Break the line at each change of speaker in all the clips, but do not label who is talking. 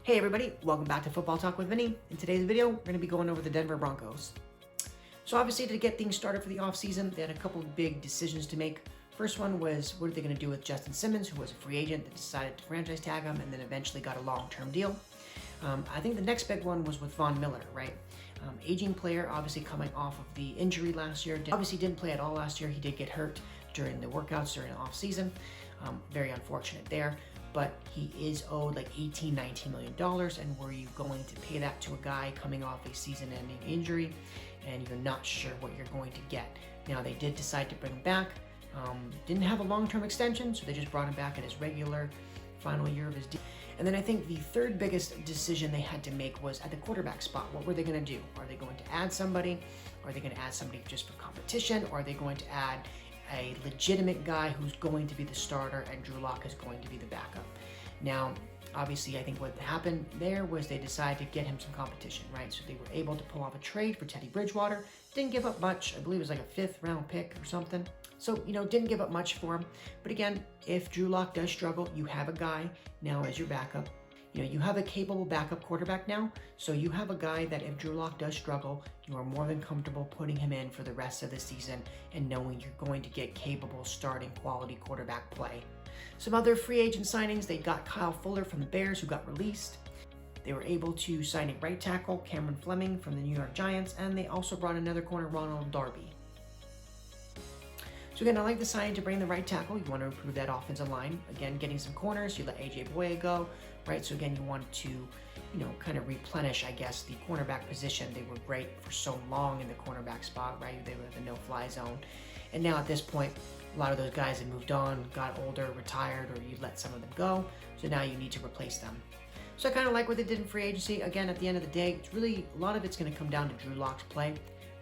Hey everybody, welcome back to Football Talk with Vinny. In today's video, we're going to be going over the Denver Broncos. So obviously to get things started for the offseason, they had a couple of big decisions to make. First one was what are they going to do with Justin Simmons, who was a free agent that decided to franchise tag him and then eventually got a long-term deal. I think the next big one was with Von Miller, right? Aging player, obviously coming off of the injury last year. Obviously didn't play at all last year. He did get hurt during the workouts during the offseason. Very unfortunate there. But he is owed like $18-19 million, and were you going to pay that to a guy coming off a season-ending injury and you're not sure what you're going to get? Now they did decide to bring him back. Didn't have a long-term extension, so they just brought him back at his regular final year of his deal. And then I think the third biggest decision they had to make was at the quarterback spot. What were they going to do? Are they going to add somebody? Are they going to add somebody just for competition? Or are they going to add a legitimate guy who's going to be the starter and Drew Lock is going to be the backup? Now, obviously, I think what happened there was they decided to get him some competition, right? So they were able to pull off a trade for Teddy Bridgewater. Didn't give up much. I believe it was like a 5th round pick or something. So, didn't give up much for him. But again, if Drew Lock does struggle, you have a guy now as your backup. You have a capable backup quarterback now, so you have a guy that if Drew Lock does struggle, you are more than comfortable putting him in for the rest of the season and knowing you're going to get capable starting quality quarterback play. Some other free agent signings, they got Kyle Fuller from the Bears who got released. They were able to sign a right tackle, Cameron Fleming from the New York Giants, and they also brought another corner, Ronald Darby. So again, I like the signing to bring the right tackle. You want to improve that offensive line. Again, getting some corners, you let AJ Boye go, right? So again, you want to, kind of replenish, I guess, the cornerback position. They were great for so long in the cornerback spot, right? They were the no-fly zone. And now at this point, a lot of those guys have moved on, got older, retired, or you let some of them go. So now you need to replace them. So I kind of like what they did in free agency. Again, at the end of the day, it's really, a lot of it's going to come down to Drew Lock's play.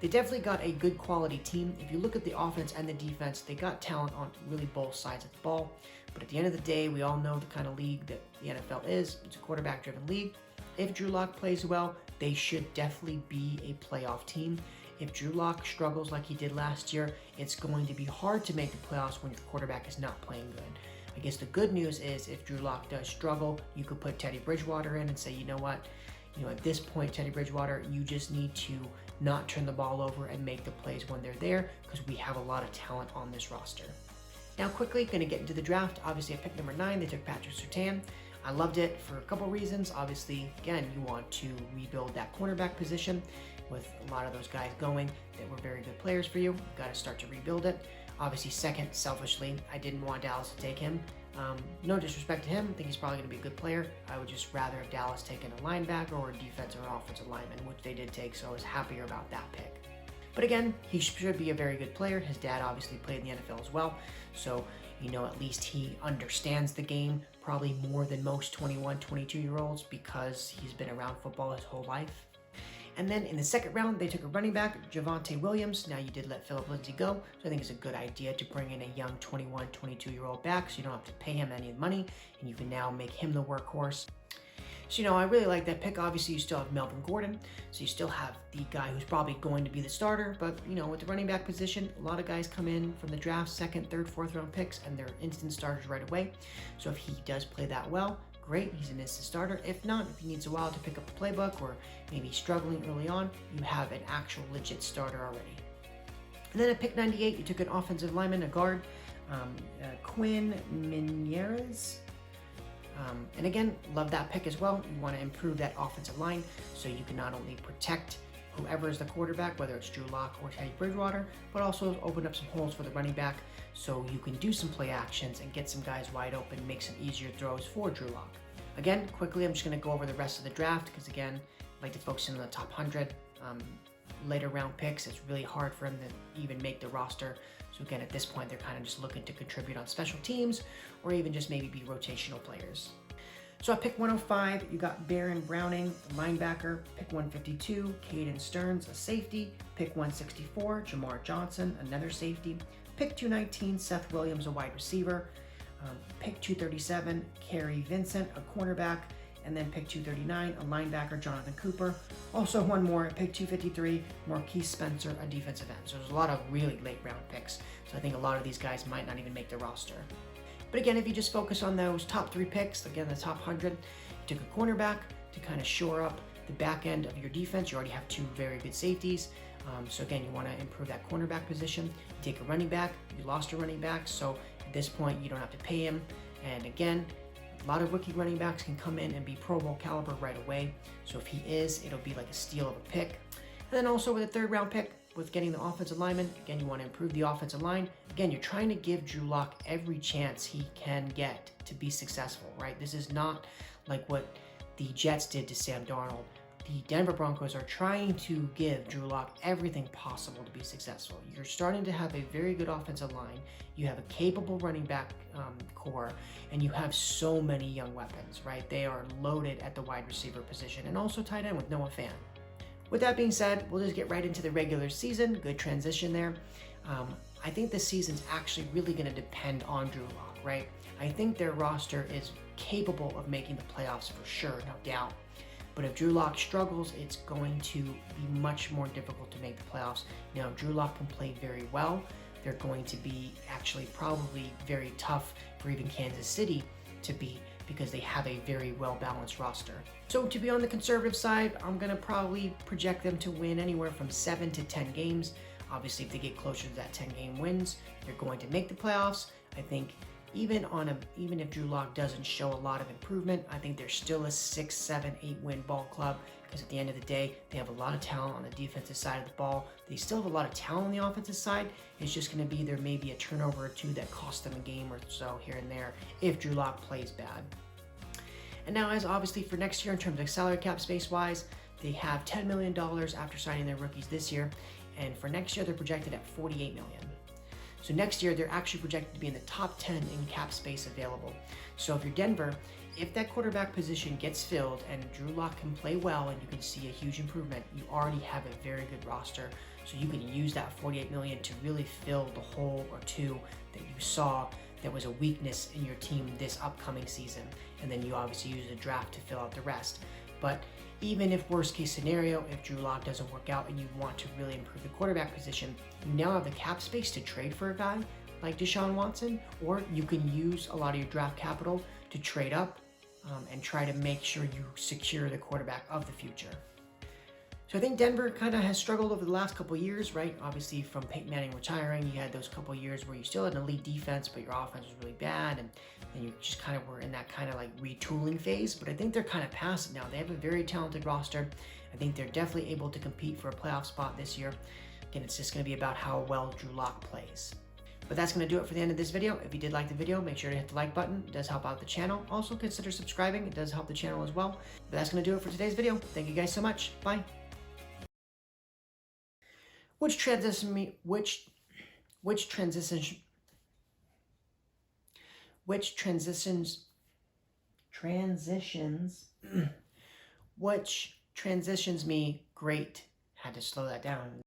They definitely got a good quality team. If you look at the offense and the defense, they got talent on really both sides of the ball. But at the end of the day, we all know the kind of league that the NFL is. It's a quarterback-driven league. If Drew Lock plays well, they should definitely be a playoff team. If Drew Lock struggles like he did last year, it's going to be hard to make the playoffs when your quarterback is not playing good. I guess the good news is if Drew Lock does struggle, you could put Teddy Bridgewater in and say, you know what? At this point, Teddy Bridgewater, you just need to not turn the ball over and make the plays when they're there because we have a lot of talent on this roster. Now quickly, going to get into the draft. Obviously at pick number 9, they took Patrick Surtain. I loved it for a couple reasons. Obviously, again, you want to rebuild that cornerback position with a lot of those guys going that were very good players for you. You've got to start to rebuild it. Obviously, second, selfishly, I didn't want Dallas to take him. No disrespect to him. I think he's probably going to be a good player. I would just rather have Dallas taken a linebacker or a defensive or offensive lineman, which they did take, so I was happier about that pick. But again, he should be a very good player. His dad obviously played in the NFL as well, so at least he understands the game probably more than most 21, 22-year-olds because he's been around football his whole life. And then in the second round, they took a running back, Javonte Williams. Now you did let Philip Lindsay go, so I think it's a good idea to bring in a young 21, 22-year-old back so you don't have to pay him any money, and you can now make him the workhorse. So, I really like that pick. Obviously, you still have Melvin Gordon, so you still have the guy who's probably going to be the starter, but, with the running back position, a lot of guys come in from the draft, 2nd, 3rd, 4th round picks, and they're instant starters right away. So if he does play that well, great, he's an instant starter. If not, if he needs a while to pick up the playbook or maybe struggling early on, you have an actual legit starter already. And then at pick 98, you took an offensive lineman, a guard, Quinn Minières. And again, love that pick as well. You want to improve that offensive line so you can not only protect whoever is the quarterback, whether it's Drew Lock or Teddy Bridgewater, but also open up some holes for the running back so you can do some play actions and get some guys wide open, make some easier throws for Drew Lock. Again, quickly, I'm just going to go over the rest of the draft because, again, I like to focus in on the top 100. Later round picks, it's really hard for them to even make the roster. So again, at this point, they're kind of just looking to contribute on special teams or even just maybe be rotational players. So at pick 105, you got Baron Browning, a linebacker. Pick 152, Caden Stearns, a safety. Pick 164, Jamar Johnson, another safety. Pick 219, Seth Williams, a wide receiver. Pick 237, Kerry Vincent, a cornerback. And then pick 239, a linebacker, Jonathan Cooper. Also one more at pick 253, Marquise Spencer, a defensive end. So there's a lot of really late round picks. So I think a lot of these guys might not even make the roster. But again, if you just focus on those top 3 picks, again, the top 100, took a cornerback to kind of shore up the back end of your defense. You already have two very good safeties. So again, you want to improve that cornerback position. You take a running back. You lost a running back, so at this point you don't have to pay him. And again, a lot of rookie running backs can come in and be Pro Bowl caliber right away. So if he is, it'll be like a steal of a pick. And then also with a third round pick, with getting the offensive lineman, again, you want to improve the offensive line. Again, you're trying to give Drew Lock every chance he can get to be successful, right? This is not like what the Jets did to Sam Darnold. The Denver Broncos are trying to give Drew Lock everything possible to be successful. You're starting to have a very good offensive line. You have a capable running back core, and you have so many young weapons, right? They are loaded at the wide receiver position and also tight end with Noah Fant. With that being said, we'll just get right into the regular season. Good transition there. I think this season's actually really going to depend on Drew Lock, right? I think their roster is capable of making the playoffs for sure, no doubt. But if Drew Lock struggles, it's going to be much more difficult to make the playoffs. Now, Drew Lock can play very well. They're going to be actually probably very tough for even Kansas City to beat because they have a very well-balanced roster. So to be on the conservative side, I'm going to probably project them to win anywhere from 7 to 10 games. Obviously, if they get closer to that 10-game wins, they're going to make the playoffs. I think even if Drew Lock doesn't show a lot of improvement, I think they're still a 6, 7, 8 win ball club because at the end of the day, they have a lot of talent on the defensive side of the ball. They still have a lot of talent on the offensive side. It's just going to be there may be a turnover or two that cost them a game or so here and there if Drew Lock plays bad. And now, as obviously for next year in terms of salary cap space wise, they have $10 million after signing their rookies this year, and for next year they're projected at $48 million. So next year, they're actually projected to be in the top 10 in cap space available. So if you're Denver, if that quarterback position gets filled and Drew Lock can play well and you can see a huge improvement, you already have a very good roster. So you can use that $48 million to really fill the hole or two that you saw that was a weakness in your team this upcoming season. And then you obviously use the draft to fill out the rest. But even if worst case scenario, if Drew Lock doesn't work out and you want to really improve the quarterback position, you now have the cap space to trade for a guy like Deshaun Watson, or you can use a lot of your draft capital to trade up and try to make sure you secure the quarterback of the future. So I think Denver kind of has struggled over the last couple of years, right? Obviously from Peyton Manning retiring, you had those couple of years where you still had an elite defense, but your offense was really bad, and you just kind of were in that kind of like retooling phase. But I think they're kind of past it now. They have a very talented roster. I think they're definitely able to compete for a playoff spot this year. Again, it's just going to be about how well Drew Lock plays. But that's going to do it for the end of this video. If you did like the video, make sure to hit the like button. It does help out the channel. Also consider subscribing. It does help the channel as well. But that's going to do it for today's video. Thank you guys so much. Bye. Which transitions me great. Had to slow that down.